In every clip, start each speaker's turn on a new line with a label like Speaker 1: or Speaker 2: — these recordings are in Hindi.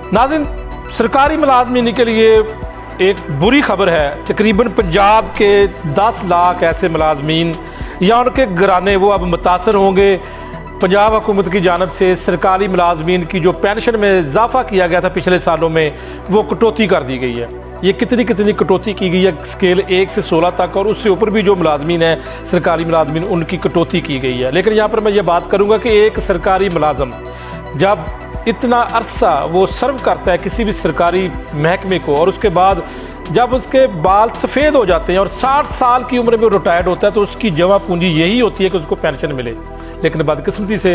Speaker 1: नाज़रीन, सरकारी मुलाजमीन के लिए एक बुरी खबर है। तकरीबन पंजाब के 10 लाख ऐसे मुलाजमीन या उनके घराने वो अब मुतासर होंगे। पंजाब हुकूमत की जानब से सरकारी मुलाजमीन की जो पेंशन में इजाफा किया गया था पिछले सालों में, वो कटौती कर दी गई है। ये कितनी कटौती की गई है, स्केल 1 से 16 तक, और उससे ऊपर भी जो मुलाजमीन है सरकारी मुलाजमीन, उनकी कटौती की गई है। लेकिन यहाँ पर मैं ये बात करूँगा कि एक सरकारी मुलाजम जब इतना अरसा वो सर्व करता है किसी भी सरकारी महकमे को, और उसके बाद जब उसके बाल सफ़ेद हो जाते हैं और 60 साल की उम्र में रिटायर्ड होता है, तो उसकी जमा पूंजी यही होती है कि उसको पेंशन मिले। लेकिन बदकिस्मती से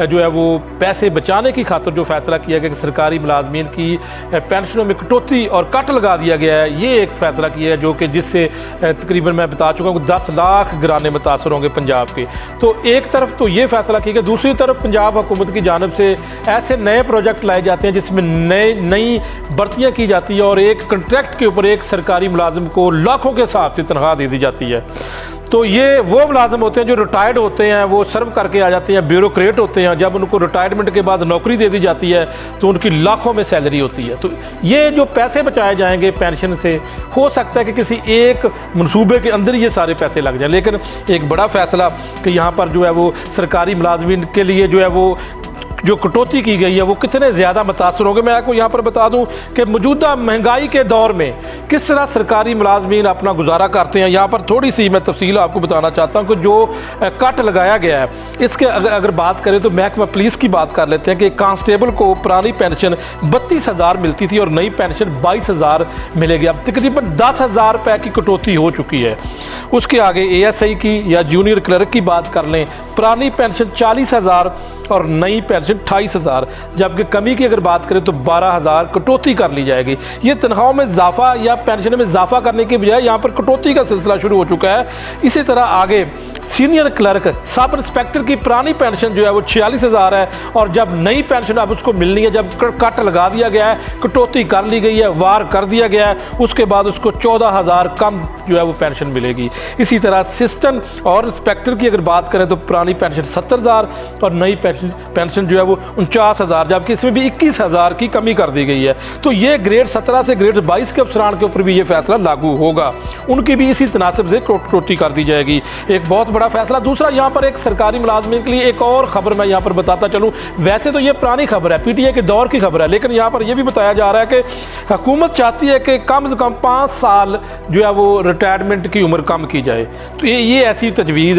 Speaker 1: जो है वो पैसे बचाने की खातिर जो फैसला किया गया कि सरकारी मुलाजमीन की पेंशनों में कटौती और कट लगा दिया गया है, ये एक फ़ैसला किया है जो कि जिससे तकरीबन मैं बता चुका हूँ 10 लाख घराने मुतासर होंगे पंजाब के। तो एक तरफ तो ये फैसला किया गया, दूसरी तरफ पंजाब हुकूमत की जानब से ऐसे नए प्रोजेक्ट लाए जाते हैं जिसमें नई भर्तियाँ की जाती है और एक कंट्रैक्ट के ऊपर एक सरकारी मुलाजिम को लाखों के हिसाब से तनख्वाह दे दी जाती है। तो ये वो मुलाजिम होते हैं जो रिटायर्ड होते हैं, वो सर्व करके आ जाते हैं, ब्यूरोक्रेट होते हैं। जब उनको रिटायरमेंट के बाद नौकरी दे दी जाती है तो उनकी लाखों में सैलरी होती है। तो ये जो पैसे बचाए जाएंगे पेंशन से, हो सकता है कि किसी एक मनसूबे के अंदर ये सारे पैसे लग जाएं। लेकिन एक बड़ा फैसला कि यहाँ पर जो है वो सरकारी मुलाजमीन के लिए जो है वो जो कटौती की गई है वो कितने ज़्यादा मुतासर होंगे। मैं आपको यहाँ पर बता दूँ कि मौजूदा महंगाई के दौर में किस तरह सरकारी मुलाजमीन अपना गुजारा करते हैं। यहाँ पर थोड़ी सी मैं तफसील आपको बताना चाहता हूँ कि जो कट लगाया गया है, इसके अगर बात करें तो महकमा पुलिस की बात कर लेते हैं कि कांस्टेबल को पुरानी पेंशन 32,000 मिलती थी और नई पेंशन 22,000 मिलेगी। अब तकरीबन 10,000 रुपये की कटौती हो चुकी है। उसके आगे ASI की या जूनियर क्लर्क की बात कर लें, पुरानी पेंशन 40,000 और नई पेंशन 28,000, जबकि कमी की अगर बात करें तो 12,000 कटौती कर ली जाएगी। ये तनख्वाहों में इजाफा या पेंशन में इजाफा करने के बजाय यहाँ पर कटौती का सिलसिला शुरू हो चुका है। इसी तरह आगे सीनियर क्लर्क, सब इंस्पेक्टर की पुरानी पेंशन जो है वो 46,000 है, और जब नई पेंशन अब उसको मिलनी है, जब कट लगा दिया गया है, कटौती कर ली गई है, वार कर दिया गया है, उसके बाद उसको 14,000 कम जो है वो पेंशन मिलेगी। इसी तरह असिस्टेंट और इंस्पेक्टर की अगर बात करें तो पुरानी पेंशन 70,000 और नई पेंशन जो है वो 49,000, जबकि इसमें भी 21,000 की कमी कर दी गई है। तो ये ग्रेड 17 से ग्रेड 22 के अफसरान के ऊपर भी ये फैसला लागू होगा, उनकी भी इसी तनासब से कटौती कर दी जाएगी। एक बहुत बड़ा फैसला। दूसरा, यहाँ पर एक सरकारी मुलाजमीन के लिए एक और खबर मैं यहाँ पर बताता चलूँ। वैसे तो ये पुरानी खबर है, PTA के दौर की खबर है, लेकिन यहाँ पर यह भी बताया जा रहा है कि हुकूमत चाहती है कि कम से कम 5 साल जो है वो रिटायरमेंट की उम्र कम की जाए। तो ये ऐसी तजवीज़